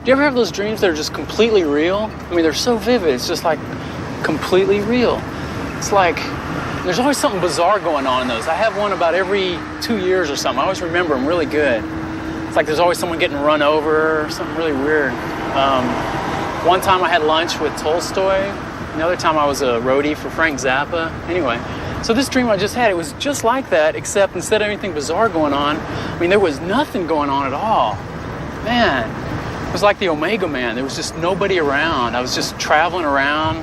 Do you ever have those dreams that are just completely real? I mean, they're so vivid. It's just like completely real. It's like there's always something bizarre going on in those. I have one about every 2 years or something. I always remember them really good. It's like there's always someone getting run over or something really weird. One time I had lunch with Tolstoy. Another time I was a roadie for Frank Zappa. Anyway, so this dream I just had, it was just like that, except instead of anything bizarre going on, I mean, there was nothing going on at all. Man, it was like the Omega Man. There was just nobody around. I was just traveling around,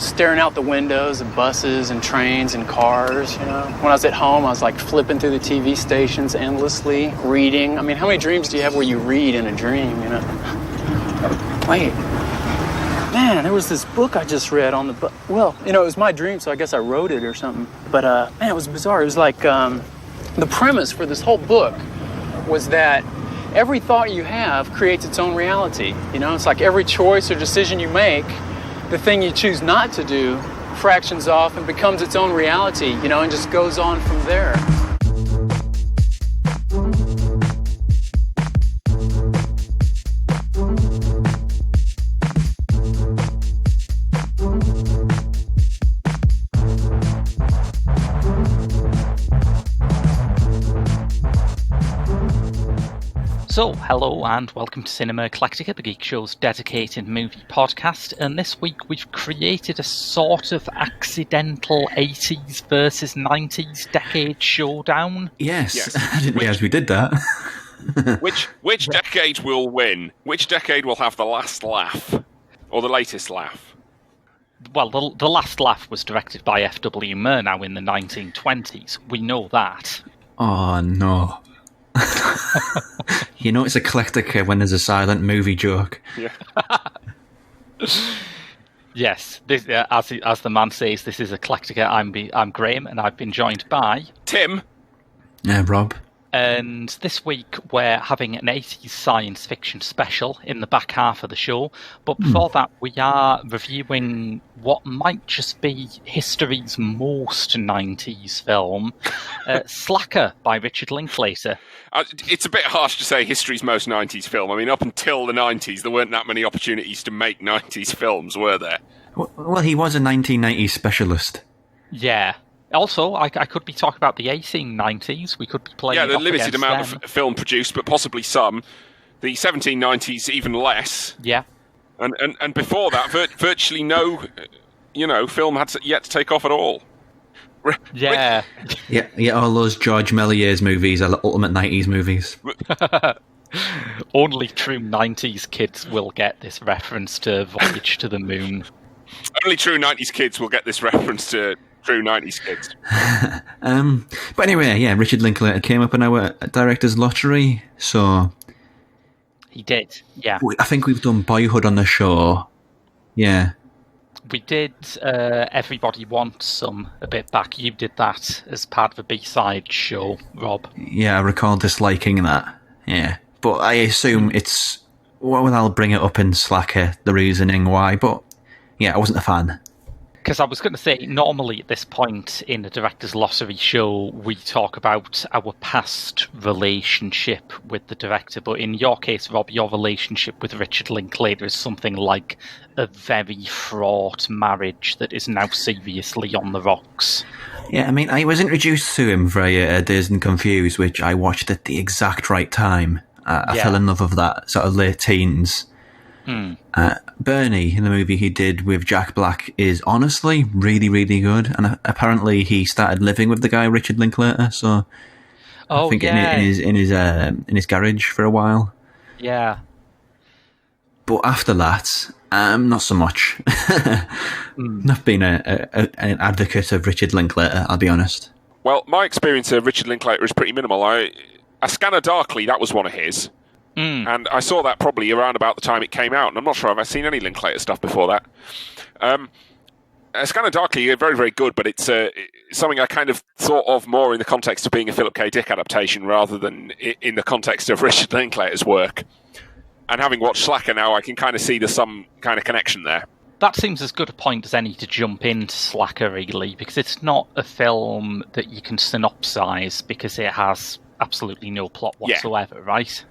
staring out the windows of buses and trains and cars, When I was at home, I was like flipping through the TV stations endlessly, reading. I mean, how many dreams do you have where you read in a dream, Wait. Man, there was this book I just read on the... it was my dream, so I guess I wrote it or something. But, man, it was bizarre. It was like the premise for this whole book was that every thought you have creates its own reality. It's like every choice or decision you make, the thing you choose not to do fractions off and becomes its own reality, and just goes on from there. So, hello and welcome to Cinema Eclectica, the Geek Show's dedicated movie podcast, and this week we've created a sort of accidental 80s versus 90s decade showdown. Yes. I didn't realise we did that. Which decade will win? Which decade will have the last laugh? Or the latest laugh? Well, the last laugh was directed by F.W. Murnau in the 1920s. We know that. Oh, no. It's eclectica when there's a silent movie joke. Yeah. Yes, this, as the man says, this is eclectica. I'm Graham, and I've been joined by Tim. Yeah, Rob. And this week we're having an 80s science fiction special in the back half of the show. But before that, we are reviewing what might just be history's most 90s film, Slacker by Richard Linklater. It's a bit harsh to say history's most 90s film. I mean, up until the 90s, there weren't that many opportunities to make 90s films, were there? Well, he was a 1990s specialist. Yeah. Also, I could be talking about the 1890s. We could be playing. Yeah, the limited amount of film produced, but possibly some. The 1790s, even less. Yeah. And before that, virtually no, film had yet to take off at all. Yeah. Yeah, all those George Méliès movies are the ultimate 90s movies. Only true 90s kids will get this reference to Voyage to the Moon. Only true 90s kids will get this reference to true 90s kids. But anyway, yeah, Richard Linklater came up in our director's lottery, so... He did, yeah. I think we've done Boyhood on the show. Yeah. We did Everybody Wants Some a bit back. You did that as part of a B-side show, Rob. Yeah, I recall disliking that. Yeah. But I assume it's... Well, I'll bring it up in Slacker, the reasoning why, but yeah, I wasn't a fan. Because I was going to say, normally at this point in the Director's Lottery show, we talk about our past relationship with the director. But in your case, Rob, your relationship with Richard Linklater is something like a very fraught marriage that is now seriously on the rocks. Yeah, I mean, I was introduced to him via Dazed and Confused, which I watched at the exact right time. I fell in love with that sort of late teens. Bernie, in the movie he did with Jack Black, is honestly really, really good. And apparently he started living with the guy Richard Linklater, so I think in his garage for a while. Yeah. But after that, not so much. Not been an advocate of Richard Linklater, I'll be honest. Well, my experience of Richard Linklater is pretty minimal. A Scanner Darkly, that was one of his. And I saw that probably around about the time it came out, and I'm not sure I've seen any Linklater stuff before that. Scanner Darkly, very, very good, but it's something I kind of thought of more in the context of being a Philip K. Dick adaptation rather than in the context of Richard Linklater's work. And having watched Slacker now, I can kind of see there's some kind of connection there. That seems as good a point as any to jump into Slacker, really, because it's not a film that you can synopsize because it has absolutely no plot whatsoever, right?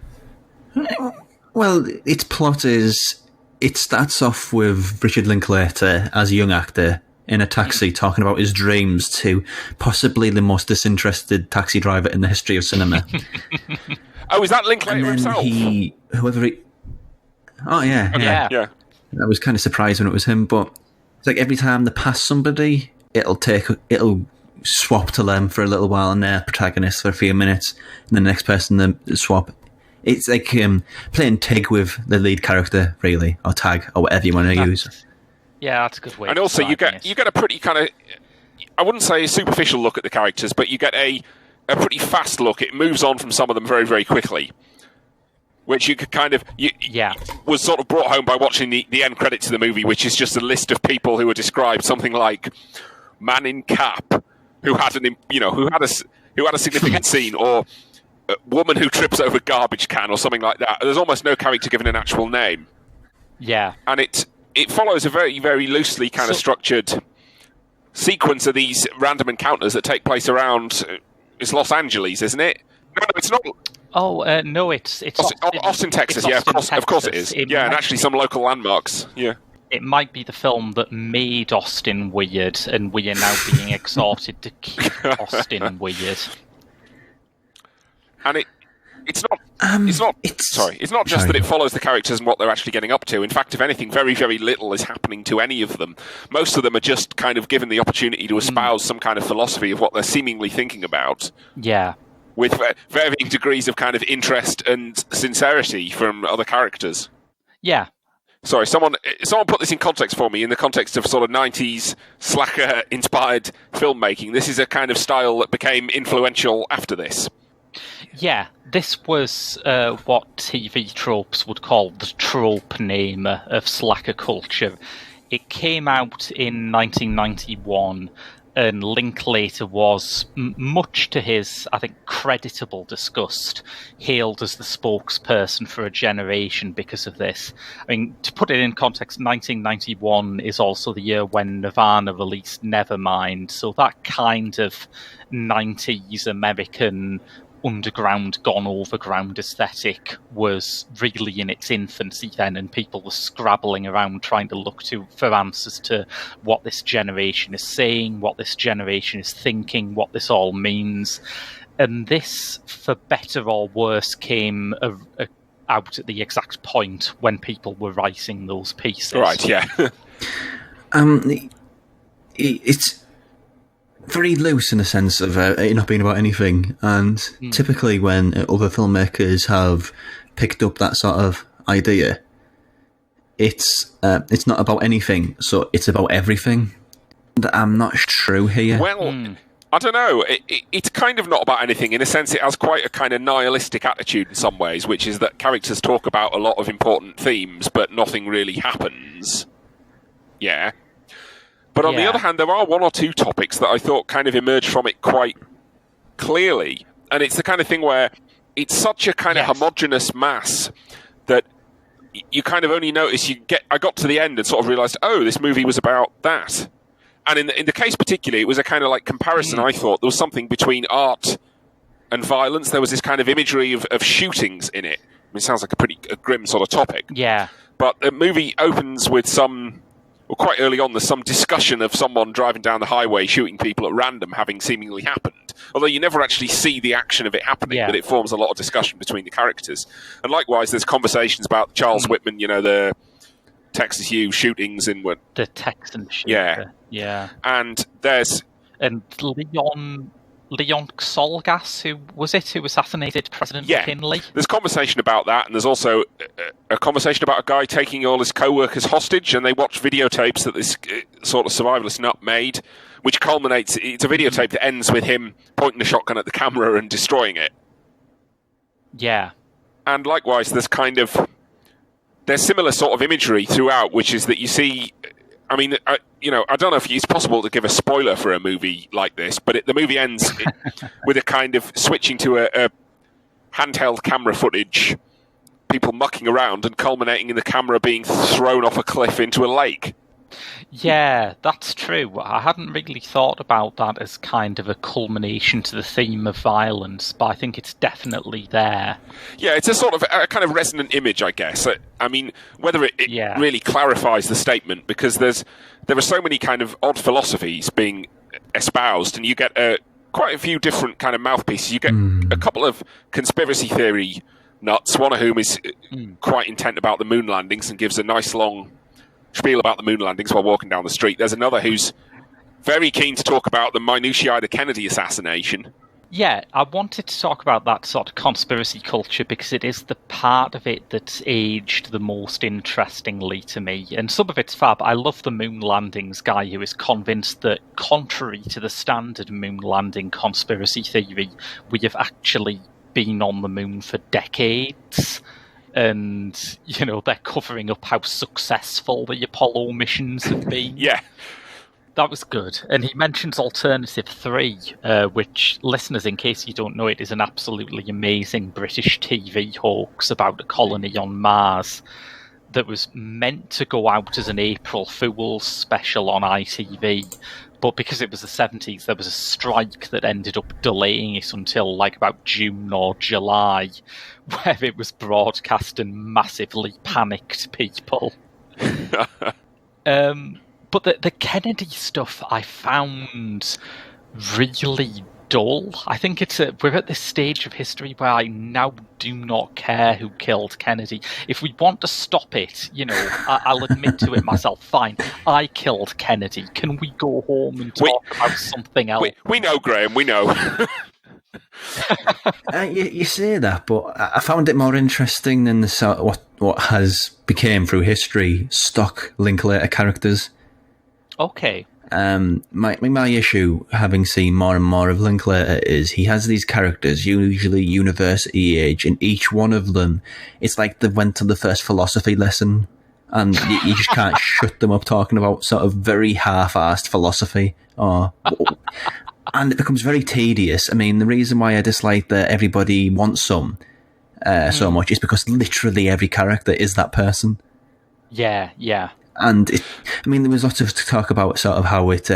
Well, its plot is it starts off with Richard Linklater as a young actor in a taxi talking about his dreams to possibly the most disinterested taxi driver in the history of cinema. Oh, is that Linklater himself? Oh, yeah. Yeah. Yeah. I was kind of surprised when it was him, but it's like every time they pass somebody, it'll swap to them for a little while and they're protagonist for a few minutes, and the next person they swap. It's like playing Tig with the lead character, really, or Tag, or whatever you want to use. Yeah, that's a good way. And also, you get a pretty kind of, I wouldn't say a superficial look at the characters, but you get a pretty fast look. It moves on from some of them very, very quickly, which you could kind of was sort of brought home by watching the end credits of the movie, which is just a list of people who are described something like man in cap who had a significant scene, or woman who trips over garbage can, or something like that. There's almost no character given an actual name. Yeah. And it follows a very, very loosely kind of structured sequence of these random encounters that take place around, it's Los Angeles, isn't it? No, it's not. Oh, no, it's Austin, Texas. Yeah, of course it is. And actually some local landmarks. Yeah. It might be the film that made Austin weird, and we are now being exhorted to keep Austin weird. And it's not just that it follows the characters and what they're actually getting up to. In fact, if anything, very, very little is happening to any of them. Most of them are just kind of given the opportunity to espouse some kind of philosophy of what they're seemingly thinking about. Yeah. With varying degrees of kind of interest and sincerity from other characters. Yeah. Sorry, someone put this in context for me, in the context of sort of 90s slacker-inspired filmmaking. This is a kind of style that became influential after this. Yeah, this was what TV tropes would call the trope namer of slacker culture. It came out in 1991, and Linklater was, much to his, I think, creditable disgust, hailed as the spokesperson for a generation because of this. I mean, to put it in context, 1991 is also the year when Nirvana released Nevermind, so that kind of 90s American underground, gone overground aesthetic was really in its infancy then, and people were scrabbling around trying to look for answers to what this generation is saying, what this generation is thinking, what this all means. And this, for better or worse, came out at the exact point when people were writing those pieces. Right, yeah. It's very loose in the sense of it not being about anything, and typically when other filmmakers have picked up that sort of idea, it's not about anything, so it's about everything. I'm not true here. Well, I don't know. It's kind of not about anything. In a sense, it has quite a kind of nihilistic attitude in some ways, which is that characters talk about a lot of important themes, but nothing really happens. Yeah. But on the other hand, there are one or two topics that I thought kind of emerged from it quite clearly. And it's the kind of thing where it's such a kind of homogenous mass that you kind of only notice I got to the end and sort of realised, oh, this movie was about that. And in the case particularly, it was a kind of like comparison, I thought. There was something between art and violence. There was this kind of imagery of shootings in it. I mean, it sounds like a grim sort of topic. Yeah. But the movie opens with quite early on, there's some discussion of someone driving down the highway shooting people at random having seemingly happened. Although you never actually see the action of it happening, but it forms a lot of discussion between the characters. And likewise, there's conversations about Charles Whitman, the Texas U shootings in what... The Texan shooter. Yeah. And there's... And Leon Solgas, who assassinated President McKinley? There's conversation about that, and there's also a conversation about a guy taking all his co-workers hostage, and they watch videotapes that this sort of survivalist nut made, which culminates... It's a videotape that ends with him pointing the shotgun at the camera and destroying it. Yeah. And likewise, there's similar sort of imagery throughout, which is that you see... I mean, I don't know if it's possible to give a spoiler for a movie like this, but the movie ends with a kind of switching to a handheld camera footage, people mucking around and culminating in the camera being thrown off a cliff into a lake. Yeah, that's true. I hadn't really thought about that as kind of a culmination to the theme of violence, but I think it's definitely there. Yeah, it's a sort of a kind of resonant image, I guess. I mean, whether it really clarifies the statement, because there are so many kind of odd philosophies being espoused, and you get quite a few different kind of mouthpieces. You get a couple of conspiracy theory nuts, one of whom is quite intent about the moon landings and gives a nice long spiel about the moon landings while walking down the street. There's another who's very keen to talk about the minutiae of the Kennedy assassination. Yeah, I wanted to talk about that sort of conspiracy culture because it is the part of it that's aged the most interestingly to me. And some of it's fab. I love the moon landings guy who is convinced that, contrary to the standard moon landing conspiracy theory, we have actually been on the moon for decades. And, you know, they're covering up how successful the Apollo missions have been. Yeah. That was good. And he mentions Alternative 3, which, listeners, in case you don't know it, is an absolutely amazing British TV hoax about a colony on Mars that was meant to go out as an April Fool's special on ITV. But because it was the 70s, there was a strike that ended up delaying it until like about June or July, where it was broadcast and massively panicked people. But the Kennedy stuff I found really dull. I think we're at this stage of history where I now do not care who killed Kennedy. If we want to stop it, you know, I'll admit to it myself. Fine, I killed Kennedy. Can we go home and talk about something else? We know, Graham. We know. You say that, but I found it more interesting than what has became through history stock Linklater characters. Okay. My issue, having seen more and more of Linklater, is he has these characters, usually university age, and each one of them, it's like they went to the first philosophy lesson, and you just can't shut them up talking about sort of very half-assed philosophy. And it becomes very tedious. I mean, the reason why I dislike that everybody wants some so much is because literally every character is that person. Yeah. And there was lots of talk about sort of how it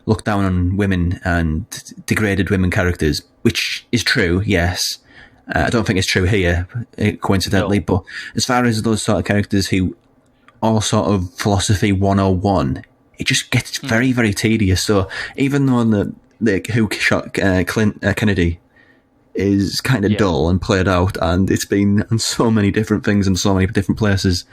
looked down on women and degraded women characters, which is true, yes. I don't think it's true here, coincidentally, but as far as those sort of characters who are sort of philosophy 101, it just gets very, very tedious. So even though the who shot Kennedy is kind of dull and played out, and it's been on so many different things in so many different places,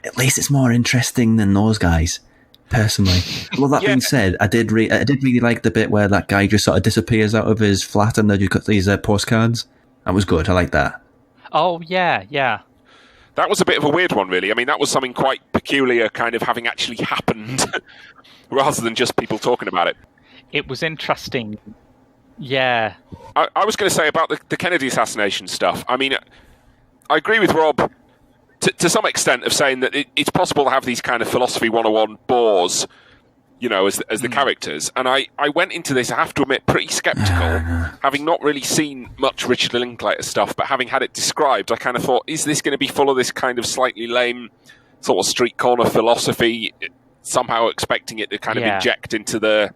at least it's more interesting than those guys, personally. Well, that being said, I did really like the bit where that guy just sort of disappears out of his flat and they just got these postcards. That was good. I like that. Oh, yeah. That was a bit of a weird one, really. I mean, that was something quite peculiar, kind of having actually happened, rather than just people talking about it. It was interesting. Yeah. I was going to say about the Kennedy assassination stuff. I mean, I agree with Rob to some extent of saying that it's possible to have these kind of philosophy 101 bores, you know, as the characters. And I went into this, I have to admit, pretty sceptical, having not really seen much Richard Linklater stuff, but having had it described, I kind of thought, is this going to be full of this kind of slightly lame sort of street corner philosophy, somehow expecting it to kind of inject into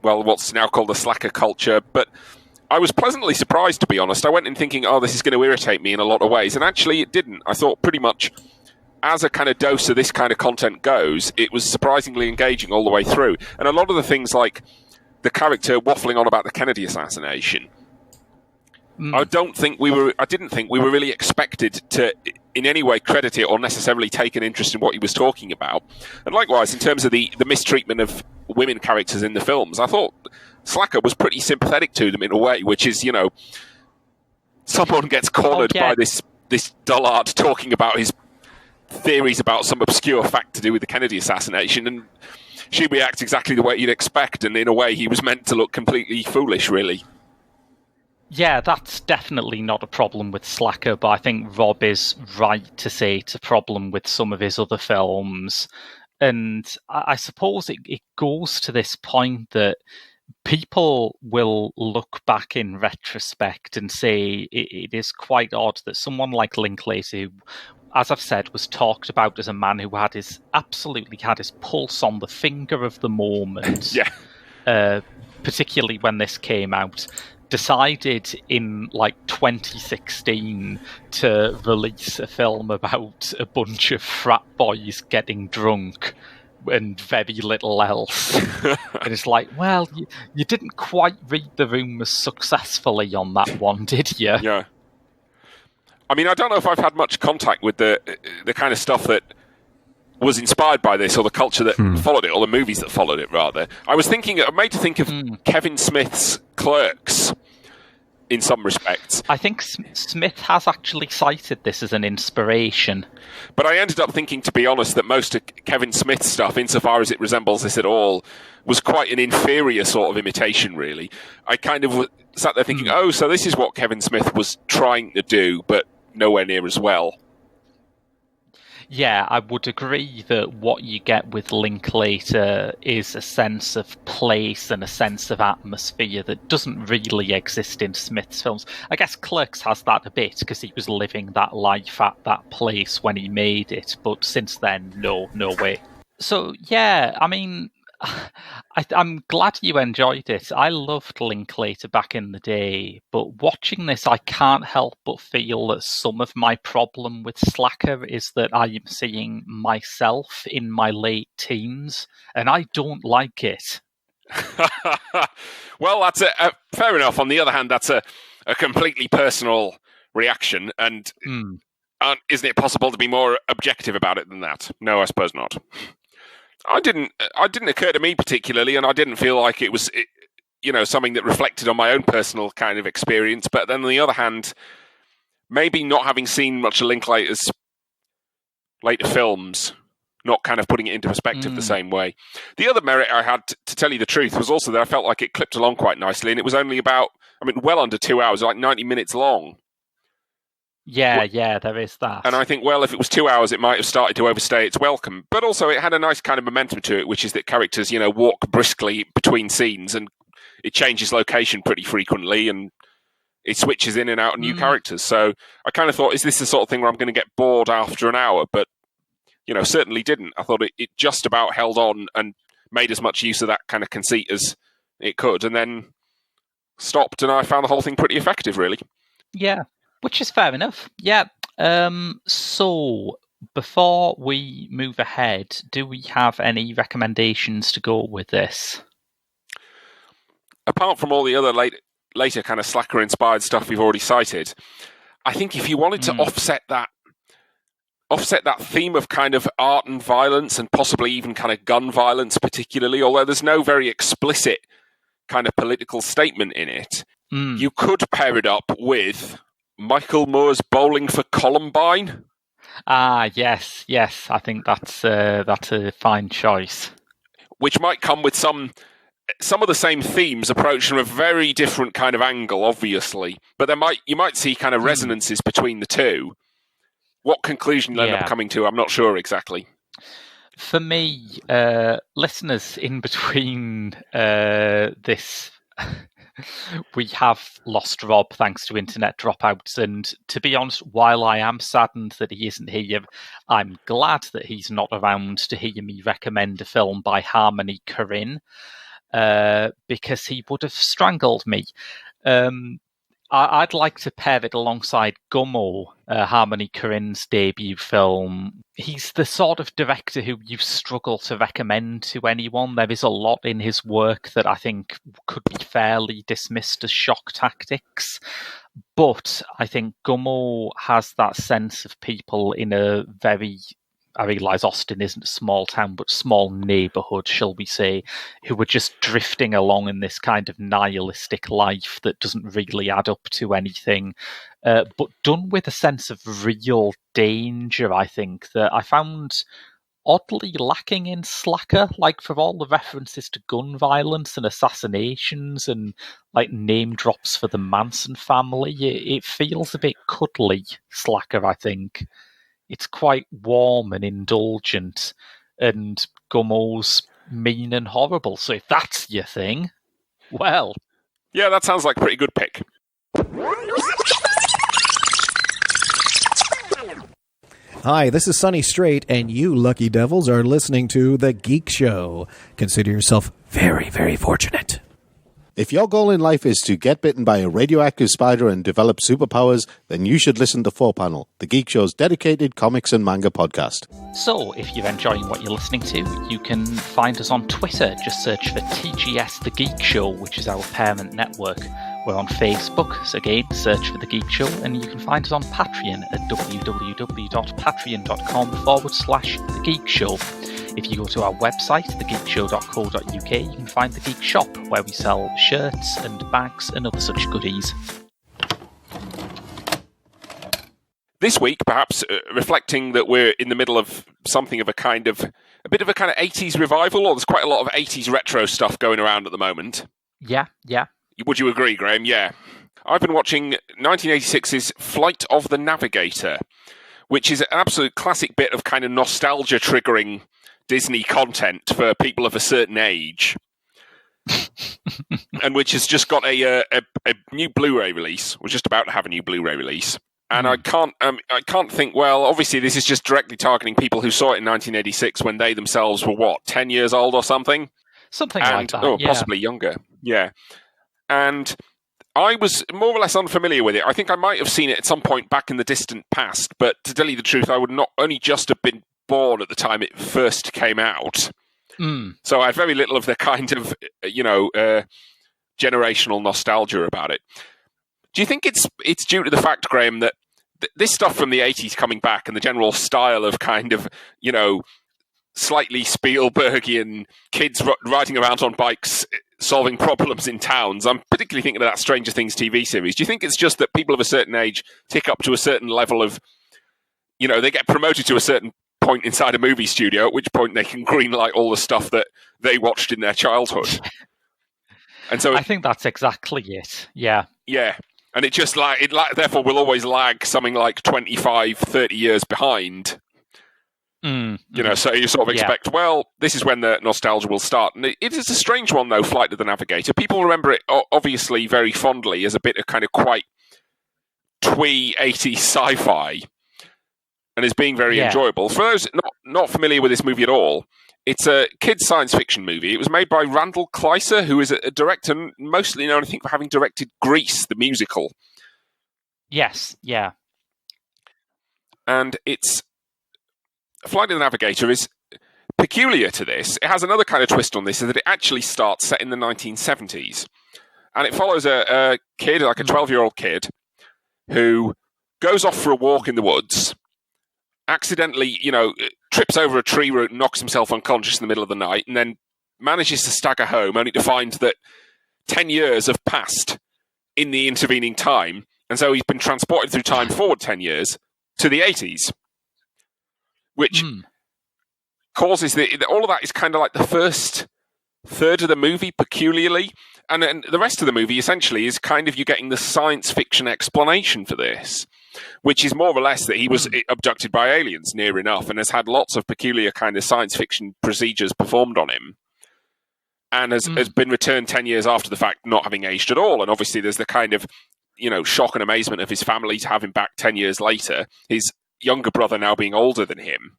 what's now called the slacker culture? But I was pleasantly surprised, to be honest. I went in thinking, this is going to irritate me in a lot of ways, and actually it didn't. I thought pretty much, as a kind of dose of this kind of content goes, it was surprisingly engaging all the way through. And a lot of the things like the character waffling on about the Kennedy assassination, I didn't think we were really expected to in any way credit it or necessarily take an interest in what he was talking about. And likewise, in terms of the mistreatment of women characters in the films, I thought Slacker was pretty sympathetic to them in a way, which is, you know, someone gets cornered by this dullard talking about his theories about some obscure fact to do with the Kennedy assassination, and she reacts exactly the way you'd expect, and in a way he was meant to look completely foolish, really. Yeah, that's definitely not a problem with Slacker, but I think Rob is right to say it's a problem with some of his other films. And I suppose it goes to this point that people will look back in retrospect and say it is quite odd that someone like Linklater, who as I've said, was talked about as a man who absolutely had his pulse on the finger of the moment. Yeah. Particularly when this came out. Decided in 2016 to release a film about a bunch of frat boys getting drunk and very little else. And it's well, you didn't quite read the room as successfully on that one, did you? Yeah. I mean, I don't know if I've had much contact with the kind of stuff that was inspired by this, or the culture that followed it, or the movies that followed it, rather. I'm made to think of Kevin Smith's Clerks in some respects. I think Smith has actually cited this as an inspiration. But I ended up thinking, to be honest, that most of Kevin Smith's stuff, insofar as it resembles this at all, was quite an inferior sort of imitation, really. I kind of sat there thinking, oh, so this is what Kevin Smith was trying to do, but nowhere near as well. Yeah, I would agree that what you get with Linklater is a sense of place and a sense of atmosphere that doesn't really exist in Smith's films. I guess Clerks has that a bit because he was living that life at that place when he made it, but since then, no way. So, yeah, I mean, I'm glad you enjoyed it. I loved Linklater back in the day, but watching this, I can't help but feel that some of my problem with Slacker is that I am seeing myself in my late teens, and I don't like it. Well, that's fair enough. On the other hand, that's a completely personal reaction, and isn't it possible to be more objective about it than that? No, I suppose not. It didn't occur to me particularly, and I didn't feel like it was, something that reflected on my own personal kind of experience. But then on the other hand, maybe not having seen much of Linklater's later films, not kind of putting it into perspective the same way. The other merit I had, to tell you the truth, was also that I felt like it clipped along quite nicely, and it was only about, well under 2 hours, like 90 minutes long. Yeah, there is that. And I think, well, if it was 2 hours, it might have started to overstay its welcome. But also, it had a nice kind of momentum to it, which is that characters, walk briskly between scenes, and it changes location pretty frequently, and it switches in and out of new characters. So I kind of thought, is this the sort of thing where I'm going to get bored after an hour? But, certainly didn't. I thought it just about held on and made as much use of that kind of conceit as it could, and then stopped, and I found the whole thing pretty effective, really. Yeah. Which is fair enough. Yeah. So, before we move ahead, do we have any recommendations to go with this? Apart from all the other later kind of Slacker-inspired stuff we've already cited, I think if you wanted to offset that theme of kind of art and violence, and possibly even kind of gun violence particularly, although there's no very explicit kind of political statement in it, you could pair it up with Michael Moore's Bowling for Columbine. Yes. I think that's a fine choice. Which might come with some of the same themes approached from a very different kind of angle, obviously. But you might see kind of resonances between the two. What conclusion you'll end up coming to, I'm not sure exactly. For me, listeners, in between this... we have lost Rob thanks to internet dropouts, and to be honest, while I am saddened that he isn't here, I'm glad that he's not around to hear me recommend a film by Harmony Korine, because he would have strangled me. I'd like to pair it alongside Gummo, Harmony Korine's debut film. He's the sort of director who you struggle to recommend to anyone. There is a lot in his work that I think could be fairly dismissed as shock tactics. But I think Gummo has that sense of people in a very... I realise Austin isn't a small town, but small neighbourhood, shall we say, who are just drifting along in this kind of nihilistic life that doesn't really add up to anything, but done with a sense of real danger, I think, that I found oddly lacking in Slacker. Like, for all the references to gun violence and assassinations and like name drops for the Manson family, it feels a bit cuddly, Slacker, I think. It's quite warm and indulgent, and Gummo's mean and horrible. So if that's your thing, well... Yeah, that sounds like a pretty good pick. Hi, this is Sonny Strait, and you lucky devils are listening to The Geek Show. Consider yourself very, very fortunate. If your goal in life is to get bitten by a radioactive spider and develop superpowers, then you should listen to 4Panel, The Geek Show's dedicated comics and manga podcast. So, if you're enjoying what you're listening to, you can find us on Twitter. Just search for TGS The Geek Show, which is our parent network. We're on Facebook, so again, search for The Geek Show, and you can find us on Patreon at www.patreon.com/The Geek Show. If you go to our website, thegeekshow.co.uk, you can find The Geek Shop, where we sell shirts and bags and other such goodies. This week, perhaps reflecting that we're in the middle of something of a bit of a 80s revival, or there's quite a lot of 80s retro stuff going around at the moment. Yeah. Would you agree, Graham? Yeah. I've been watching 1986's Flight of the Navigator, which is an absolute classic bit of kind of nostalgia-triggering Disney content for people of a certain age, and which has just got a new Blu-ray release. We're just about to have a new Blu-ray release, and I can't think. Well, obviously, this is just directly targeting people who saw it in 1986 when they themselves were 10 years old or something, like that, or possibly younger. Yeah, and I was more or less unfamiliar with it. I think I might have seen it at some point back in the distant past, but to tell you the truth, I would not only just have been born at the time it first came out. So I had very little of the kind of, generational nostalgia about it. Do you think it's due to the fact, Graham, that this stuff from the 80s coming back and the general style of kind of, slightly Spielbergian kids riding around on bikes solving problems in towns? I'm particularly thinking of that Stranger Things TV series. Do you think it's just that people of a certain age tick up to a certain level of, they get promoted to a certain point inside a movie studio, at which point they can greenlight all the stuff that they watched in their childhood? And so I think that's exactly it. Yeah. And it just therefore will always lag something like 25, 30 years behind. So you sort of expect, well, this is when the nostalgia will start. And it is a strange one, though, Flight of the Navigator. People remember it, obviously, very fondly as a bit of kind of quite twee 80s sci-fi, and as being very enjoyable. For those not familiar with this movie at all, it's a kids' science fiction movie. It was made by Randall Kleiser, who is a director mostly known, I think, for having directed Grease, the musical. Yes, yeah. And Flight of the Navigator is peculiar to this. It has another kind of twist on this, is that it actually starts set in the 1970s. And it follows a kid, like a 12-year-old kid, who goes off for a walk in the woods, accidentally, trips over a tree root and knocks himself unconscious in the middle of the night, and then manages to stagger home, only to find that 10 years have passed in the intervening time. And so he's been transported through time forward 10 years to the 80s. Which causes all of that is kind of like the first third of the movie, peculiarly. And then the rest of the movie, essentially, is kind of you getting the science fiction explanation for this, which is more or less that he was abducted by aliens, near enough, and has had lots of peculiar kind of science fiction procedures performed on him, and has been returned 10 years after the fact, not having aged at all. And obviously there's the kind of, shock and amazement of his family to have him back 10 years later, his younger brother now being older than him.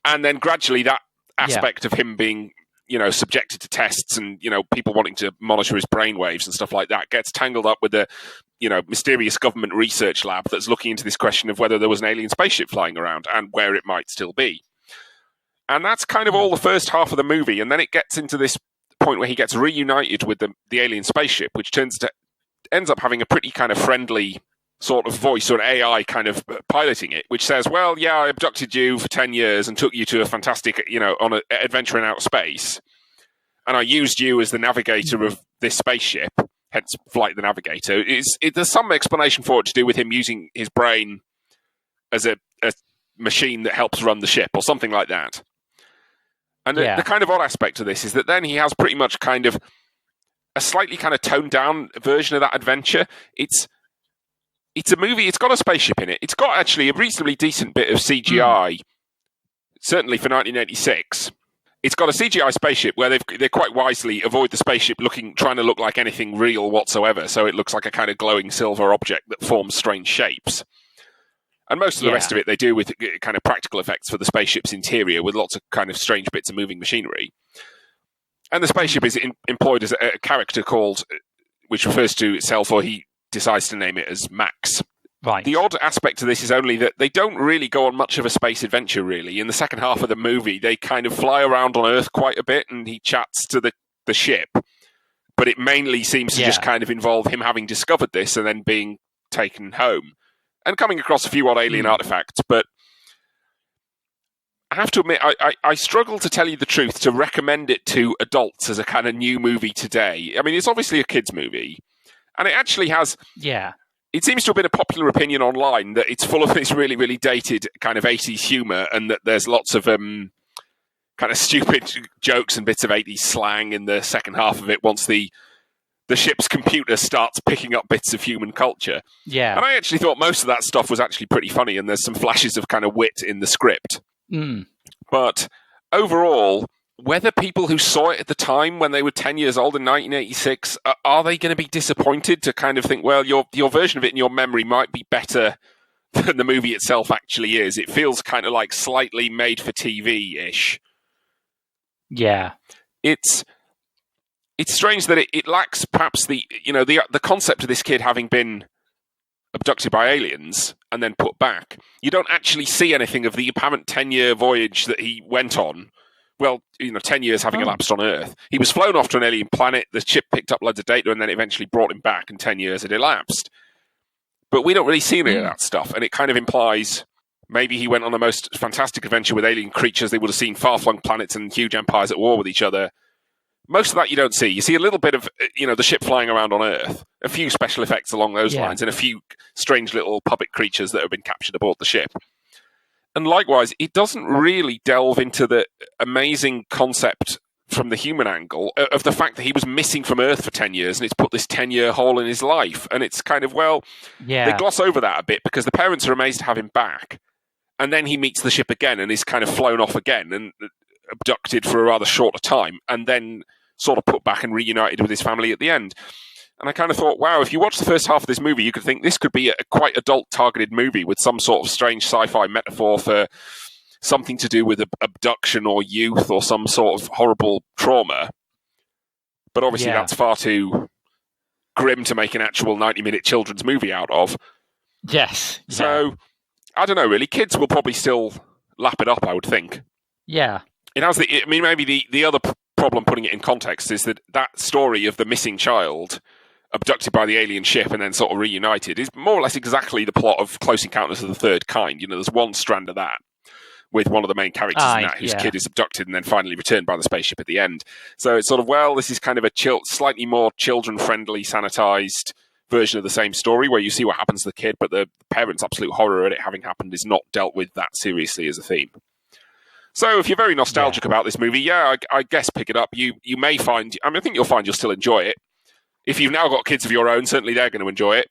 And then gradually that aspect of him being, subjected to tests and, people wanting to monitor his brainwaves and stuff like that gets tangled up with the, mysterious government research lab that's looking into this question of whether there was an alien spaceship flying around and where it might still be. And that's kind of all the first half of the movie. And then it gets into this point where he gets reunited with the alien spaceship, which ends up having a pretty kind of friendly sort of voice or AI kind of piloting it, which says, well, yeah, I abducted you for 10 years and took you to a fantastic, on an adventure in outer space. And I used you as the navigator of this spaceship, hence Flight of the Navigator. There's some explanation for it to do with him using his brain as a machine that helps run the ship or something like that. And the kind of odd aspect of this is that then he has pretty much kind of a slightly kind of toned down version of that adventure. It's a movie, it's got a spaceship in it. It's got actually a reasonably decent bit of CGI, certainly for 1986. It's got a CGI spaceship where they quite wisely avoid the spaceship trying to look like anything real whatsoever. So it looks like a kind of glowing silver object that forms strange shapes. And most of the rest of it they do with kind of practical effects for the spaceship's interior with lots of kind of strange bits of moving machinery. And the spaceship is employed as a character called, which refers to itself, or he decides to name it as Max. Right. The odd aspect to this is only that they don't really go on much of a space adventure, really. In the second half of the movie, they kind of fly around on Earth quite a bit, and he chats to the ship. But it mainly seems to just kind of involve him having discovered this and then being taken home. And coming across a few odd alien artifacts, but I have to admit, I struggle to tell you the truth to recommend it to adults as a kind of new movie today. I mean, it's obviously a kids' movie, and it actually has... Yeah. It seems to have been a popular opinion online that it's full of this really, really dated kind of 80s humour, and that there's lots of kind of stupid jokes and bits of 80s slang in the second half of it once the ship's computer starts picking up bits of human culture. Yeah. And I actually thought most of that stuff was actually pretty funny, and there's some flashes of kind of wit in the script. But overall, whether people who saw it at the time when they were 10 years old in 1986, are they going to be disappointed to kind of think, well, your version of it in your memory might be better than the movie itself actually is? It feels kind of like slightly made for TV-ish. Yeah. It's strange that it lacks perhaps the concept of this kid having been abducted by aliens and then put back. You don't actually see anything of the apparent 10-year voyage that he went on. Well, 10 years having elapsed on Earth. He was flown off to an alien planet, the ship picked up loads of data, and then eventually brought him back, and 10 years had elapsed. But we don't really see any of that stuff, and it kind of implies maybe he went on the most fantastic adventure with alien creatures. They would have seen far-flung planets and huge empires at war with each other. Most of that you don't see. You see a little bit of, the ship flying around on Earth, a few special effects along those lines, and a few strange little puppet creatures that have been captured aboard the ship. And likewise, it doesn't really delve into the amazing concept from the human angle of the fact that he was missing from Earth for 10 years and it's put this 10-year hole in his life. And it's kind of, they gloss over that a bit because the parents are amazed to have him back. And then he meets the ship again and is kind of flown off again and abducted for a rather shorter time and then sort of put back and reunited with his family at the end. And I kind of thought, wow, if you watch the first half of this movie, you could think this could be a quite adult-targeted movie with some sort of strange sci-fi metaphor for something to do with abduction or youth or some sort of horrible trauma. But obviously that's far too grim to make an actual 90-minute children's movie out of. Yes. So, I don't know, really. Kids will probably still lap it up, I would think. Yeah. It has maybe the other problem putting it in context is that story of the missing child abducted by the alien ship and then sort of reunited is more or less exactly the plot of Close Encounters of the Third Kind. There's one strand of that with one of the main characters in that whose kid is abducted and then finally returned by the spaceship at the end. So it's sort of, this is kind of a slightly more children-friendly, sanitized version of the same story where you see what happens to the kid, but the parents' absolute horror at it having happened is not dealt with that seriously as a theme. So if you're very nostalgic about this movie, I guess pick it up. You may find, I think you'll find you'll still enjoy it. If you've now got kids of your own, certainly they're going to enjoy it.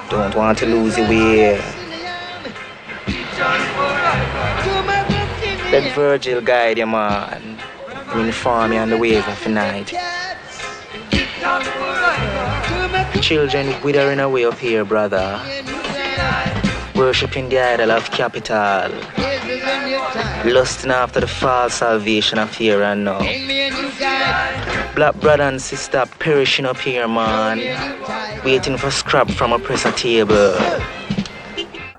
Don't want to lose your way. Let Virgil guide you, man. You inform you on the ways of the night. Children withering away up here, brother. Worshipping the idol of capital. Lusting after the false salvation of here and now. Black brother and sister perishing up here, man. Waiting for scrap from a presser table.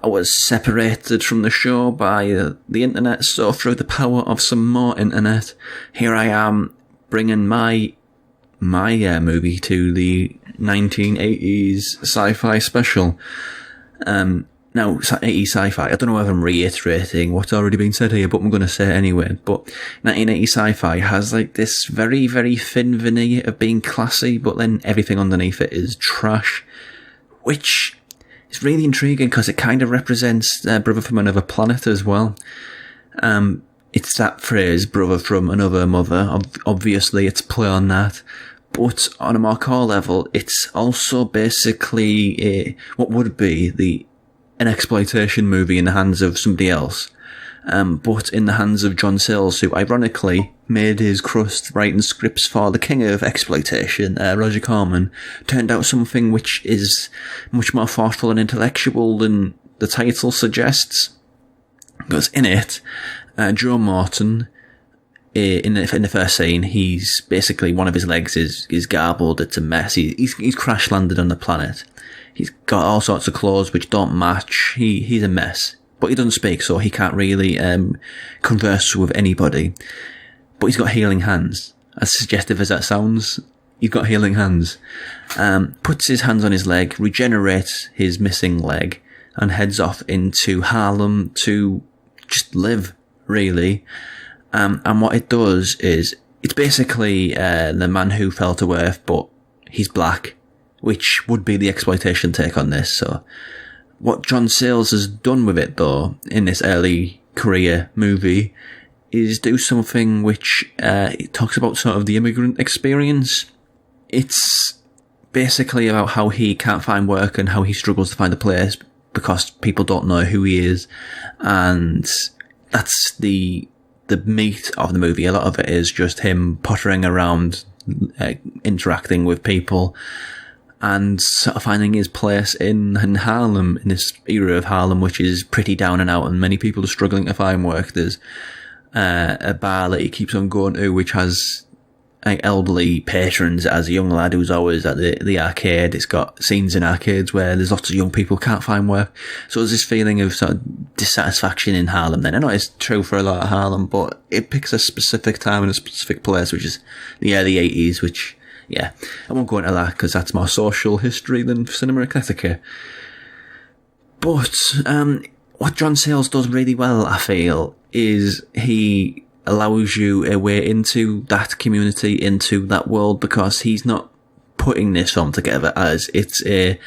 I was separated from the show by the internet, so through the power of some more internet, here I am bringing my movie to the 1980s sci-fi special. Now, 80s sci-fi, I don't know if I'm reiterating what's already been said here, but I'm going to say it anyway. But 1980s sci-fi has like this very, very thin veneer of being classy, but then everything underneath it is trash, which is really intriguing because it kind of represents Brother from Another Planet as well. It's that phrase, brother from another mother. Obviously, it's play on that. But on a more core level, it's also basically what would be an exploitation movie in the hands of somebody else, but in the hands of John Sayles, who ironically made his crust writing scripts for the king of exploitation, Roger Corman. Turned out something which is much more thoughtful and intellectual than the title suggests. Because in it, Joe Morton, in the first scene, he's basically, one of his legs is garbled. It's a mess. He's crash landed on the planet. He's got all sorts of clothes which don't match. He's a mess. But he doesn't speak, so he can't really converse with anybody. But he's got healing hands. As suggestive as that sounds, he's got healing hands. Puts his hands on his leg, regenerates his missing leg, and heads off into Harlem to just live, really. And what it does is, it's basically The Man Who Fell to Earth, but he's black, which would be the exploitation take on this. So what John Sayles has done with it, though, in this early career movie, is do something which it talks about sort of the immigrant experience. It's basically about how he can't find work and how he struggles to find a place because people don't know who he is. And that's the meat of the movie. A lot of it is just him pottering around, interacting with people, and sort of finding his place in Harlem, in this era of Harlem, which is pretty down and out, and many people are struggling to find work. There's a bar that he keeps on going to, which has elderly patrons. As a young lad who's always at the arcade, it's got scenes in arcades where there's lots of young people who can't find work. So there's this feeling of sort of dissatisfaction in Harlem then. I know it's true for a lot of Harlem, but it picks a specific time and a specific place, which is the early 80s, which, yeah, I won't go into that because that's more social history than cinema critica. But what John Sayles does really well, I feel, is he allows you a way into that community, into that world, because he's not putting this film together as it's a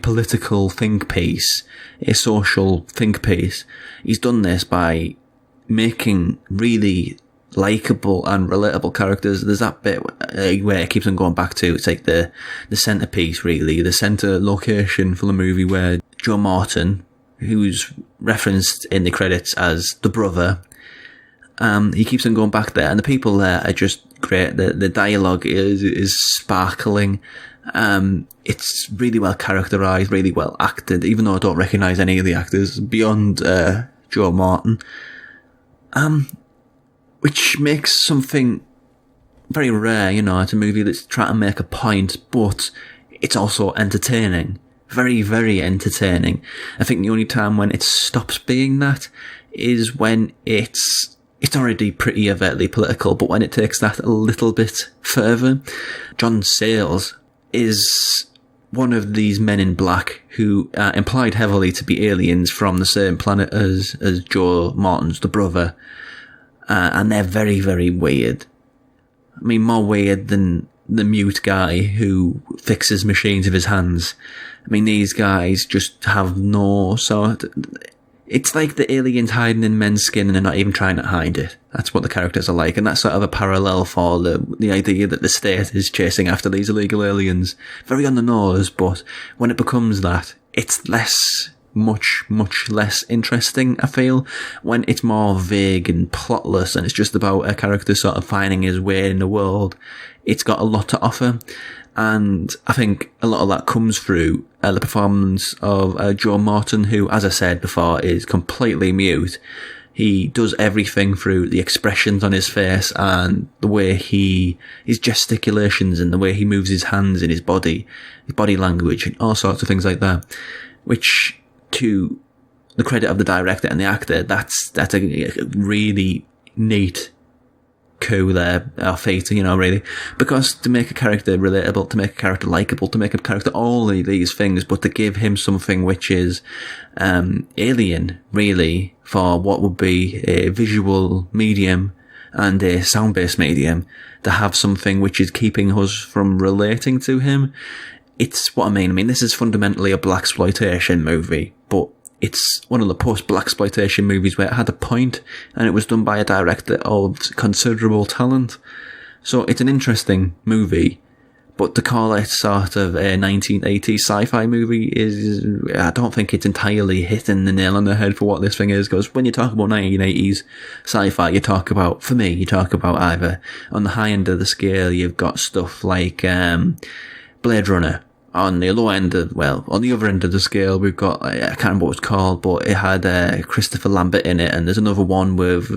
political think piece, a social think piece. He's done this by making really likeable and relatable characters. There's that bit where it keeps on going back to, it's like the centerpiece, really, the center location for the movie, where Joe Morton, who's referenced in the credits as the brother, he keeps on going back there, and the people there are just great. The dialogue is sparkling. It's really well characterized, really well acted, even though I don't recognize any of the actors beyond Joe Morton. Which makes something very rare, it's a movie that's trying to make a point, but it's also entertaining. Very, very entertaining. I think the only time when it stops being that is when it's already pretty overtly political, but when it takes that a little bit further. John Sayles is one of these men in black who are implied heavily to be aliens from the same planet as Joe Morton's the brother. And they're very, very weird. I mean, more weird than the mute guy who fixes machines with his hands. I mean, these guys just have no sort. It's like the aliens hiding in men's skin and they're not even trying to hide it. That's what the characters are like, and that's sort of a parallel for the idea that the state is chasing after these illegal aliens. Very on the nose, but when it becomes that, it's much less interesting, I feel, when it's more vague and plotless and it's just about a character sort of finding his way in the world. It's got a lot to offer, and I think a lot of that comes through the performance of Joe Morton, who, as I said before, is completely mute. He does everything through the expressions on his face and the way his gesticulations and the way he moves his hands and his body language and all sorts of things like that, which, to the credit of the director and the actor, that's a really neat coup there, or fate, really, because to make a character relatable, to make a character likeable, to make a character all of these things, but to give him something which is alien, really, for what would be a visual medium and a sound-based medium, to have something which is keeping us from relating to him. It's what I mean. I mean, this is fundamentally a blaxploitation movie, but it's one of the post-blaxploitation movies where it had a point, and it was done by a director of considerable talent. So it's an interesting movie, but to call it sort of a 1980s sci-fi movie I don't think it's entirely hitting the nail on the head for what this thing is, because when you talk about 1980s sci-fi, you talk about either, on the high end of the scale, you've got stuff like Blade Runner, on the low end on the other end of the scale, we've got, I can't remember what it's called, but it had Christopher Lambert in it, and there's another one with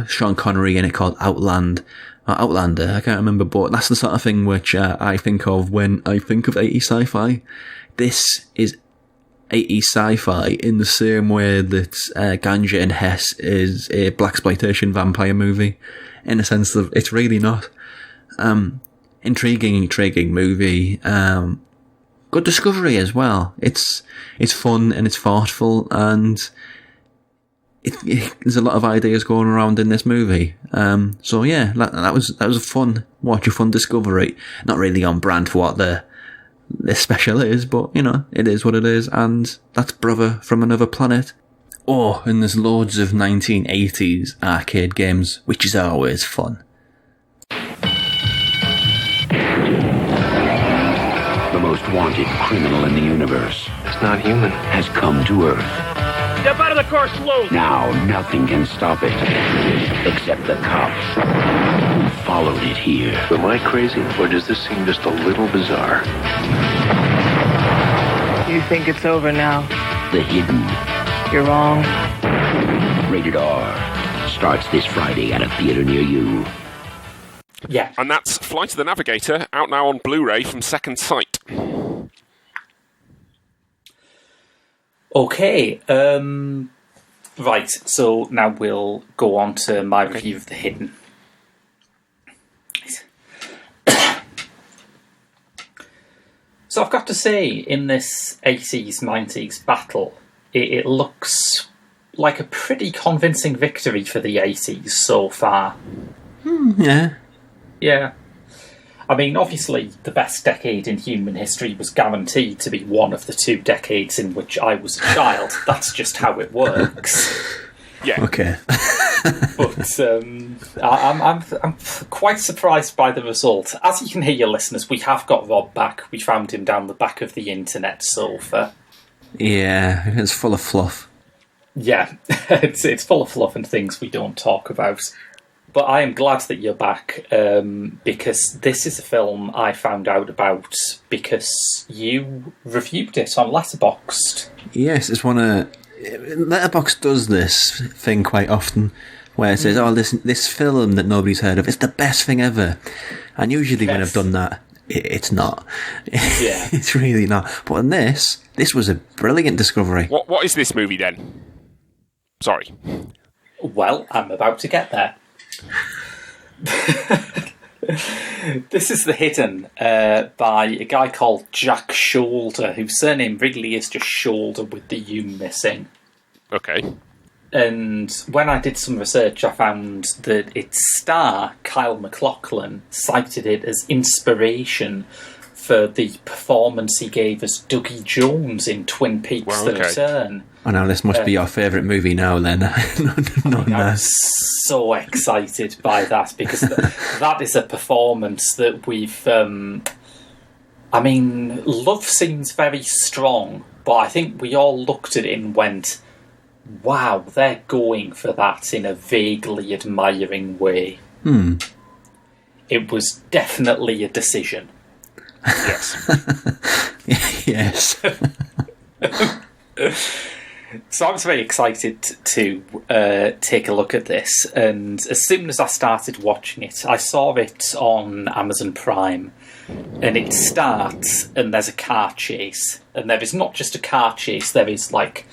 Sean Connery in it called Outlander, I can't remember, but that's the sort of thing which I think of when I think of 80s sci-fi. This is 80s sci-fi in the same way that Ganja and Hess is a blaxploitation vampire movie, in the sense that it's really not. Intriguing movie. Good discovery as well. It's fun and it's thoughtful, and there's a lot of ideas going around in this movie. So yeah, that was a fun watch, a fun discovery. Not really on brand for what the special is, but it is what it is, and that's Brother from Another Planet. Oh, and there's loads of 1980s arcade games, which is always fun. The most wanted criminal in the universe. It's not human. Has come to Earth. Step out of the car slowly. Now nothing can stop it. Except the cops who followed it here. Am I crazy, or does this seem just a little bizarre? You think it's over now? The Hidden. You're wrong. Rated R. Starts this Friday at a theater near you. Yeah. And that's Flight of the Navigator, out now on Blu-ray from Second Sight. Okay. Right, so now we'll go on to my review of The Hidden. So I've got to say, in this 80s, 90s battle, it looks like a pretty convincing victory for the 80s so far. Yeah. Yeah. I mean, obviously, the best decade in human history was guaranteed to be one of the 2 decades in which I was a child. That's just how it works. Yeah. Okay. But I'm quite surprised by the result. As you can hear, your listeners, we have got Rob back. We found him down the back of the internet sofa. Yeah, it's full of fluff. Yeah, it's full of fluff and things we don't talk about. But I am glad that you're back, because this is a film I found out about because you reviewed it on Letterboxd. Yes, it's one of... Letterboxd does this thing quite often, where it says, this film that nobody's heard of, it's the best thing ever. And usually when I've done that, it's not. Yeah. It's really not. But in this was a brilliant discovery. What is this movie then? Sorry. Well, I'm about to get there. This is The Hidden, by a guy called Jack Shoulder, whose surname really is just Shoulder with the U missing. Okay. And when I did some research, I found that its star, Kyle MacLachlan, cited it as inspiration for the performance he gave as Dougie Jones in Twin Peaks: The Return. Oh, now this must be your favourite movie now, then. I'm so excited by that, because that is a performance that we've... I mean, love seems very strong, but I think we all looked at it and went, wow, they're going for that in a vaguely admiring way. It was definitely a decision. Yes. Yes. So I was very excited to take a look at this, and as soon as I started watching it, I saw it on Amazon Prime, and it starts and there's a car chase, and there is not just a car chase, there is like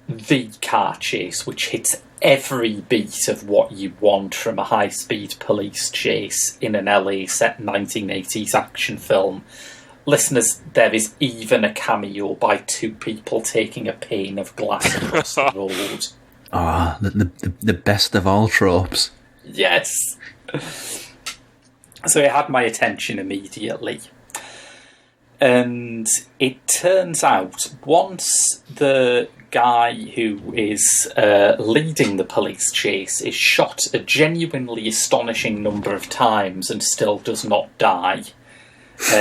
the car chase, which hits every beat of what you want from a high-speed police chase in an LA set 1980s action film. Listeners, there is even a cameo by 2 people taking a pane of glass across the road. Ah, the best of all tropes. Yes. So it had my attention immediately. And it turns out, once the guy who is leading the police chase is shot a genuinely astonishing number of times and still does not die,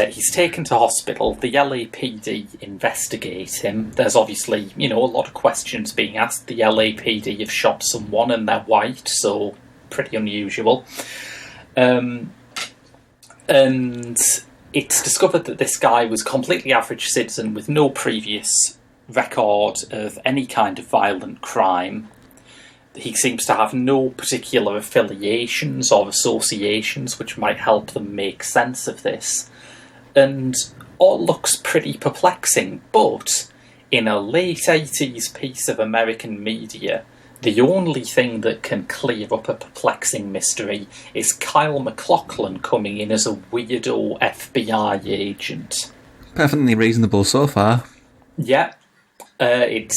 he's taken to hospital. The LAPD investigate him. There's obviously, a lot of questions being asked. The LAPD have shot someone and they're white, so pretty unusual. And it's discovered that this guy was a completely average citizen with no previous record of any kind of violent crime. He seems to have no particular affiliations or associations which might help them make sense of this. And all looks pretty perplexing, but in a late 80s piece of American media, the only thing that can clear up a perplexing mystery is Kyle MacLachlan coming in as a weirdo FBI agent. Perfectly reasonable so far. Yeah. He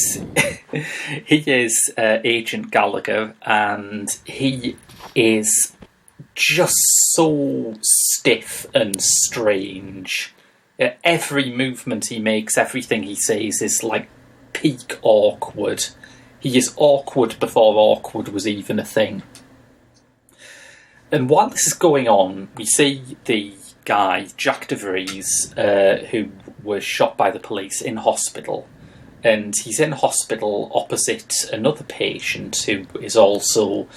is Agent Gallagher, and he is just so stiff and strange. Every movement he makes, everything he says is like peak awkward. He is awkward before awkward was even a thing. And while this is going on, we see the guy, Jack DeVries, who was shot by the police in hospital. And he's in hospital opposite another patient who is also...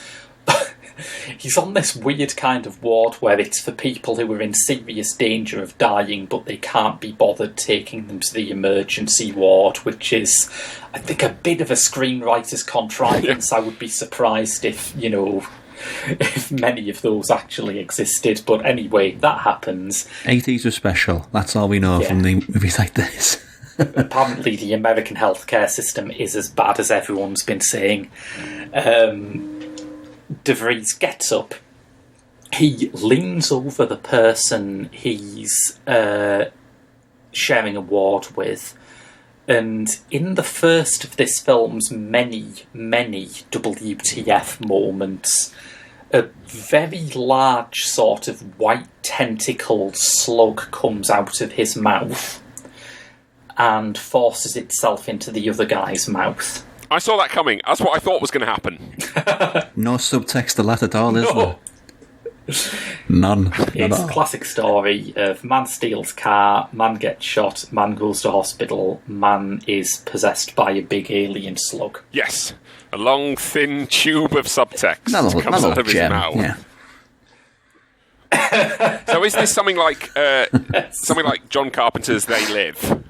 he's on this weird kind of ward where it's for people who are in serious danger of dying, but they can't be bothered taking them to the emergency ward, which is, I think, a bit of a screenwriter's contrivance. I would be surprised if, if many of those actually existed. But anyway, that happens. 80s were special. That's all we know from the movies like this. Apparently the American healthcare system is as bad as everyone's been saying. DeVries gets up. He leans over the person he's sharing a ward with. And in the first of this film's many, many WTF moments, a very large sort of white tentacled slug comes out of his mouth and forces itself into the other guy's mouth. I saw that coming. That's what I thought was going to happen. No subtext to that at all, is there? None. It's a classic story of man steals car, man gets shot, man goes to hospital, man is possessed by a big alien slug. Yes. A long, thin tube of subtext comes out of his mouth. Yeah. So is this something like John Carpenter's They Live?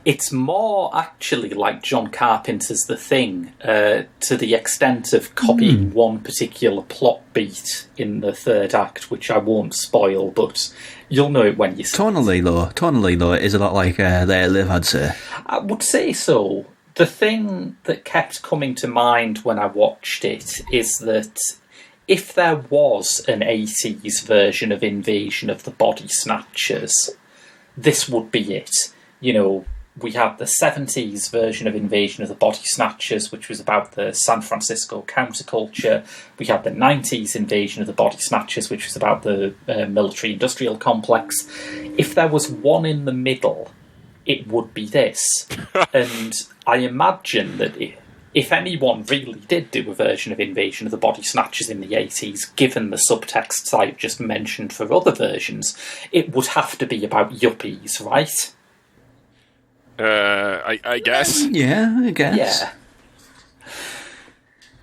It's more actually like John Carpenter's The Thing, to the extent of copying one particular plot beat in the third act, which I won't spoil, but you'll know it when you see it. Tonally though, it is a lot like They Live, I'd say. I would say so. The thing that kept coming to mind when I watched it is that if there was an 80s version of Invasion of the Body Snatchers, this would be it. We had the 70s version of Invasion of the Body Snatchers, which was about the San Francisco counterculture. We had the 90s Invasion of the Body Snatchers, which was about the military-industrial complex. If there was one in the middle, it would be this. And I imagine that if anyone really did do a version of Invasion of the Body Snatchers in the 80s, given the subtexts I've just mentioned for other versions, it would have to be about yuppies, right? I guess. Yeah, I guess. Yeah.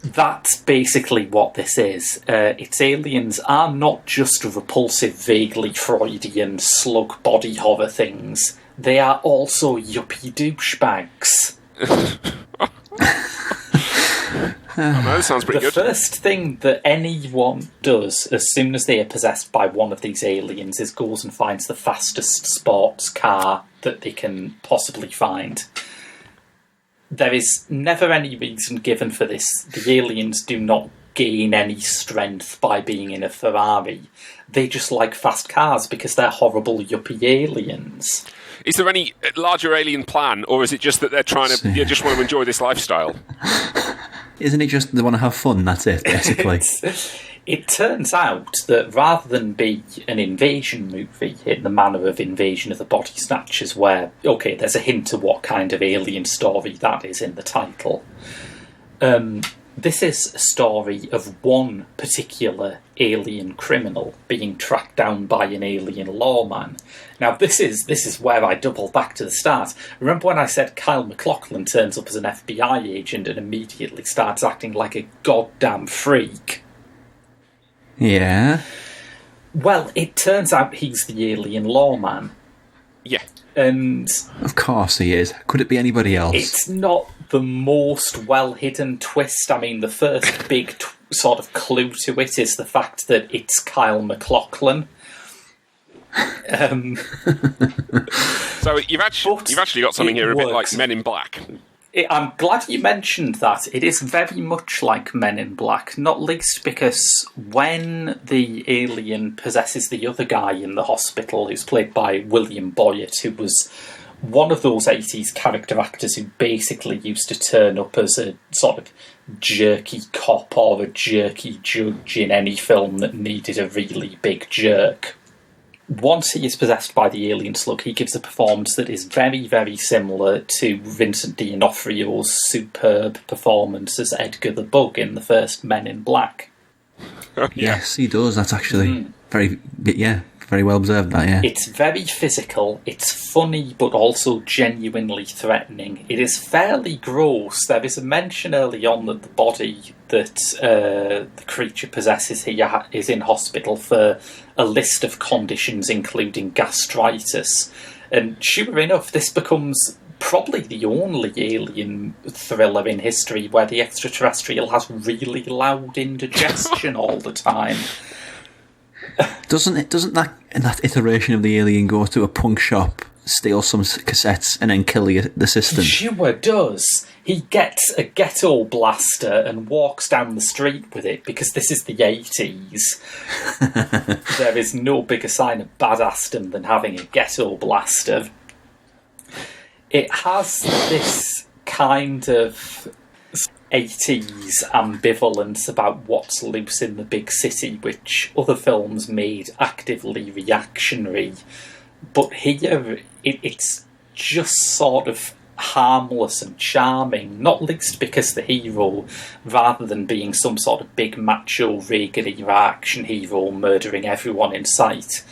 That's basically what this is. Its aliens are not just repulsive, vaguely Freudian slug body horror things. They are also yuppie douchebags. That sounds pretty good. The first thing that anyone does as soon as they are possessed by one of these aliens is goes and finds the fastest sports car that they can possibly find. There is never any reason given for this. The aliens do not gain any strength by being in a Ferrari. They just like fast cars because they're horrible yuppie aliens. Is there any larger alien plan, or is it just that they're trying to just want to enjoy this lifestyle? Isn't it just they want to have fun? That's it, basically. It turns out that rather than be an invasion movie in the manner of Invasion of the Body Snatchers, where, okay, there's a hint to what kind of alien story that is in the title, this is a story of one particular alien criminal being tracked down by an alien lawman. Now, this is where I double back to the start. Remember when I said Kyle MacLachlan turns up as an FBI agent and immediately starts acting like a goddamn freak? Yeah. Well, it turns out he's the alien lawman. Yeah. And of course he is. Could it be anybody else? It's not the most well-hidden twist. I mean, the first big sort of clue to it is the fact that it's Kyle MacLachlan. So you've actually got something here a bit like Men in Black. I'm glad you mentioned that. It is very much like Men in Black, not least because when the alien possesses the other guy in the hospital, who's played by William Boyett, who was one of those 80s character actors who basically used to turn up as a sort of jerky cop or a jerky judge in any film that needed a really big jerk. Once he is possessed by the alien slug, he gives a performance that is very, very similar to Vincent D'Onofrio's superb performance as Edgar the Bug in the first Men in Black. Yes, he does. That's actually very well observed, that, yeah. It's very physical, it's funny, but also genuinely threatening. It is fairly gross. There is a mention early on that the body that the creature possesses here is in hospital for a list of conditions, including gastritis. And sure enough, this becomes probably the only alien thriller in history where the extraterrestrial has really loud indigestion all the time. Doesn't that iteration of the alien go to a punk shop, steal some cassettes, and then kill the assistant? Sure does. He gets a ghetto blaster and walks down the street with it because this is the 80s. There is no bigger sign of badassdom than having a ghetto blaster. It has this kind of 80s ambivalence about what's loose in the big city, which other films made actively reactionary. But here, it's just sort of harmless and charming, not least because the hero, rather than being some sort of big macho Reagan-era action hero murdering everyone in sight,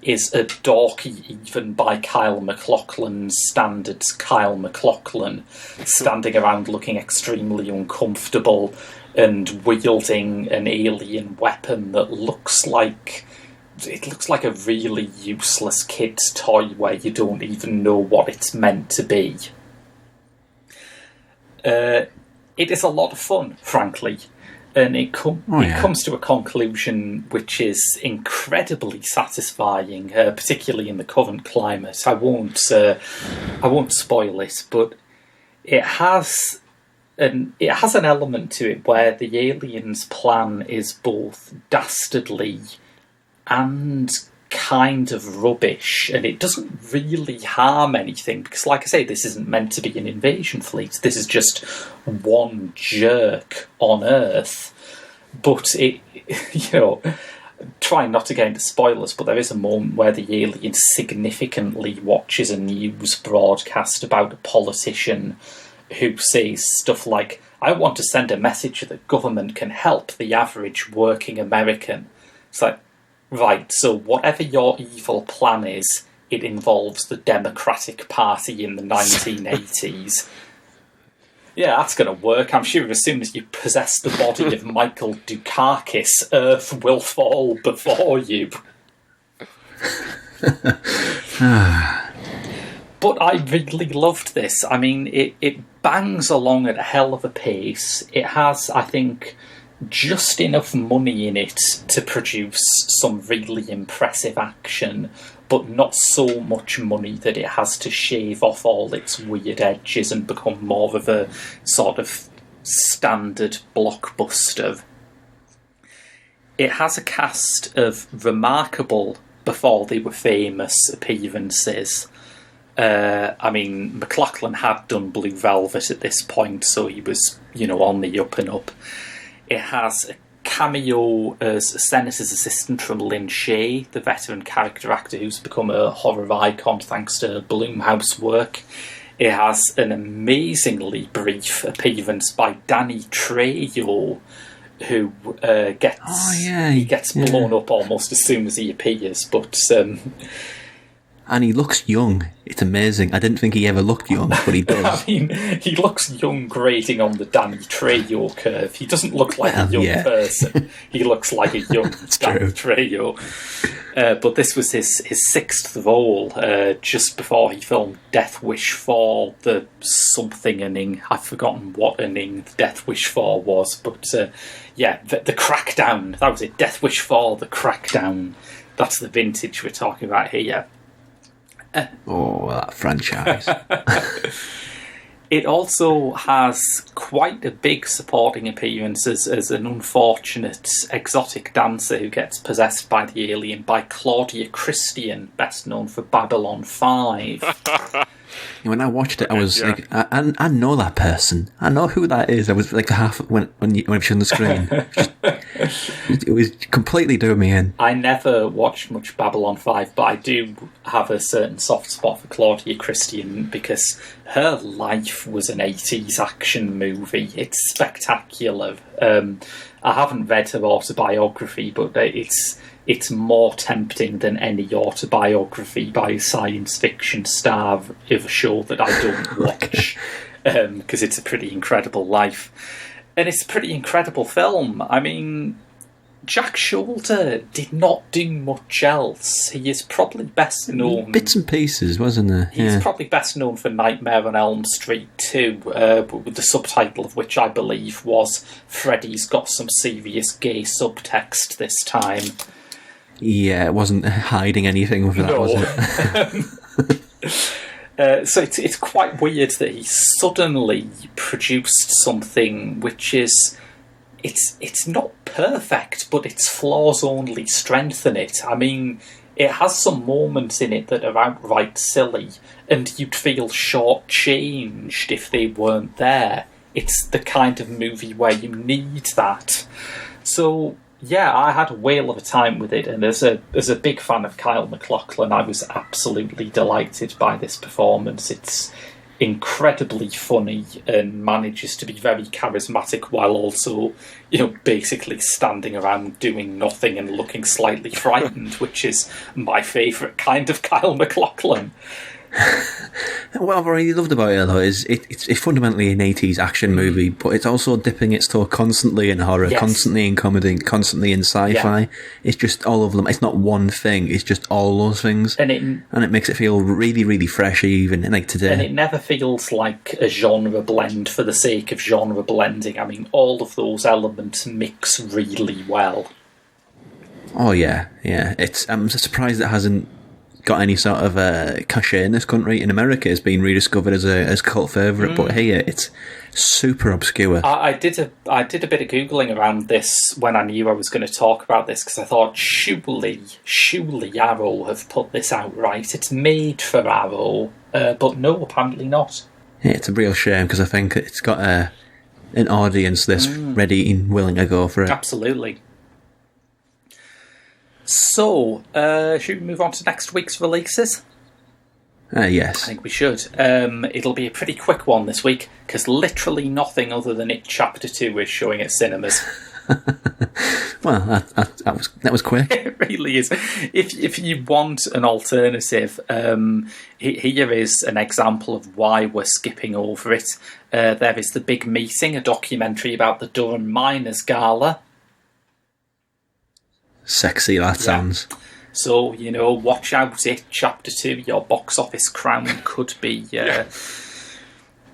is a dorky, even by Kyle MacLachlan's standards, Kyle MacLachlan, standing around looking extremely uncomfortable and wielding an alien weapon that looks like a really useless kid's toy where you don't even know what it's meant to be. It is a lot of fun, frankly. And it comes to a conclusion which is incredibly satisfying, particularly in the current climate. I won't spoil it, but it has an element to it where the aliens' plan is both dastardly and kind of rubbish, and it doesn't really harm anything because, like I say, this isn't meant to be an invasion fleet. This is just one jerk on Earth. But it, trying not to get into spoilers, but there is a moment where the alien significantly watches a news broadcast about a politician who says stuff like, "I want to send a message that government can help the average working American." It's like, right, so whatever your evil plan is, it involves the Democratic Party in the 1980s. Yeah, that's going to work. I'm sure as soon as you possess the body of Michael Dukakis, Earth will fall before you. But I really loved this. I mean, it bangs along at a hell of a pace. It has, I think, just enough money in it to produce some really impressive action, but not so much money that it has to shave off all its weird edges and become more of a sort of standard blockbuster. It has a cast of remarkable, before they were famous, appearances. I mean, MacLachlan had done Blue Velvet at this point, so he was, on the up and up. It has a cameo as a senator's assistant from Lin Shaye, the veteran character actor who's become a horror icon thanks to Blumhouse work. It has an amazingly brief appearance by Danny Trejo, who gets blown up almost as soon as he appears. But And he looks young. It's amazing. I didn't think he ever looked young, but he does. I mean, he looks young grading on the Danny Trejo curve. He doesn't look like a young person. He looks like a young Danny Trejo. But this was his sixth role, just before he filmed Death Wish 4, the something inning. I've forgotten what inning Death Wish 4 was, but the Crackdown. That was it. Death Wish 4, the Crackdown. That's the vintage we're talking about here. That franchise. It also has quite a big supporting appearance as an unfortunate exotic dancer who gets possessed by the alien by Claudia Christian, best known for Babylon 5. When I watched it, I was like, I know that person. I know who that is. I was like half when it was on the screen. It was completely doing me in. I never watched much Babylon 5, but I do have a certain soft spot for Claudia Christian because her life was an 80s action movie. It's spectacular. I haven't read her autobiography, but it's more tempting than any autobiography by a science fiction star of a show that I don't watch, because it's a pretty incredible life. And it's a pretty incredible film. I mean, Jack Shoulder did not do much else. He is probably best known... Bits and pieces, wasn't there? He's probably best known for Nightmare on Elm Street 2, with the subtitle of which I believe was Freddy's Got Some Serious Gay Subtext This Time. Yeah, it wasn't hiding anything with that, was it? So it's quite weird that he suddenly produced something which is... It's not perfect, but its flaws only strengthen it. I mean, it has some moments in it that are outright silly, and you'd feel shortchanged if they weren't there. It's the kind of movie where you need that. So, yeah, I had a whale of a time with it, and as a big fan of Kyle MacLachlan, I was absolutely delighted by this performance. It's incredibly funny and manages to be very charismatic while also, basically standing around doing nothing and looking slightly frightened, which is my favourite kind of Kyle MacLachlan. What I really loved about it, though, is it's fundamentally an 80s action movie, but it's also dipping its toe constantly in horror, constantly in comedy, constantly in sci-fi. Yeah. It's just all of them. It's not one thing, it's just all those things. And it makes it feel really, really fresh, even like today. And it never feels like a genre blend for the sake of genre blending. I mean, all of those elements mix really well. Oh, yeah. I'm surprised it hasn't got any sort of cachet in this country. In America, it's been rediscovered as a cult favourite, but here it's super obscure. I did a bit of Googling around this when I knew I was going to talk about this, because I thought, surely Arrow have put this out right. It's made for Arrow, but no, apparently not. Yeah, it's a real shame, because I think it's got an audience that's ready and willing to go for it. Absolutely. So, should we move on to next week's releases? Yes. I think we should. It'll be a pretty quick one this week, because literally nothing other than It Chapter 2 is showing at cinemas. Well, that was quick. It really is. If you want an alternative, here is an example of why we're skipping over it. There is The Big Meeting, a documentary about the Durham Miners Gala. Sexy that sounds. So, watch out, It Chapter 2, your box office crown could be...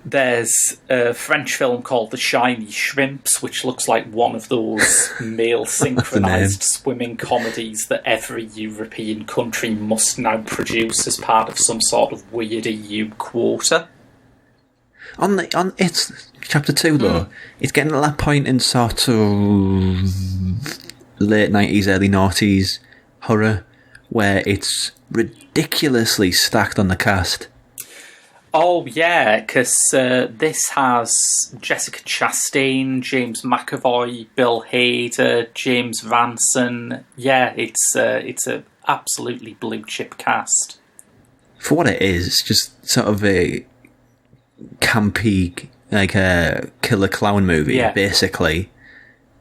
There's a French film called The Shiny Shrimps, which looks like one of those male synchronised swimming comedies that every European country must now produce as part of some sort of weird EU quota. On It's Chapter 2, though, it's getting to that point in sort of late 90s, early noughties horror, where it's ridiculously stacked on the cast. Oh, yeah, because this has Jessica Chastain, James McAvoy, Bill Hader, James Ranson. Yeah, it's a absolutely blue-chip cast. For what it is, it's just sort of a campy, like a killer clown movie, basically,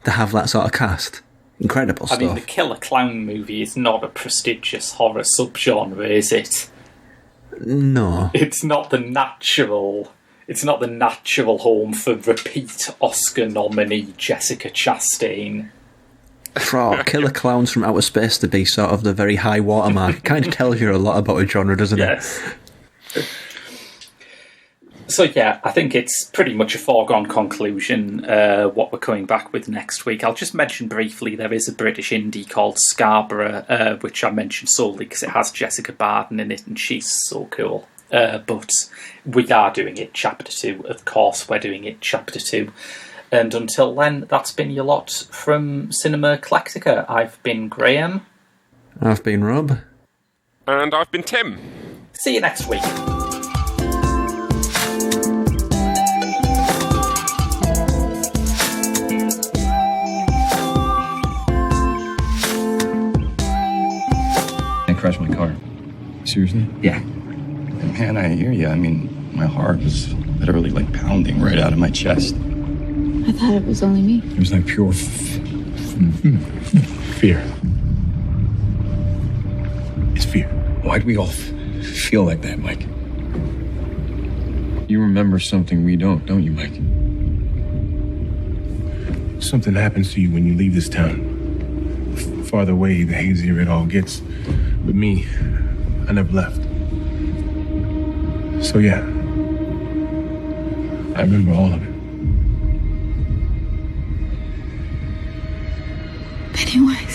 to have that sort of cast. Incredible stuff. I mean, the killer clown movie is not a prestigious horror subgenre, is it? No. It's not the natural home for repeat Oscar nominee Jessica Chastain. For Killer Clowns from Outer Space to be sort of the very high watermark, it kind of tells you a lot about a genre, doesn't it? Yes. So yeah, I think it's pretty much a foregone conclusion what we're coming back with next week. I'll just mention briefly there is a British indie called Scarborough, which I mentioned solely because it has Jessica Barden in it and she's so cool. But we are doing it Chapter 2. Of course we're doing it Chapter 2. And until then, that's been your lot from Cinema Eclectica. I've been Graham. I've been Rob. And I've been Tim. See you next week. I crashed my car. Seriously? Yeah. Man, I hear you. I mean, my heart was literally like pounding right out of my chest. I thought it was only me. It was like pure fear. It's fear. Why do we all feel like that, Mike? You remember something we don't you, Mike? Something happens to you when you leave this town. Farther away, the hazier it all gets. But me, I never left. So yeah, I remember all of it. Pennywise.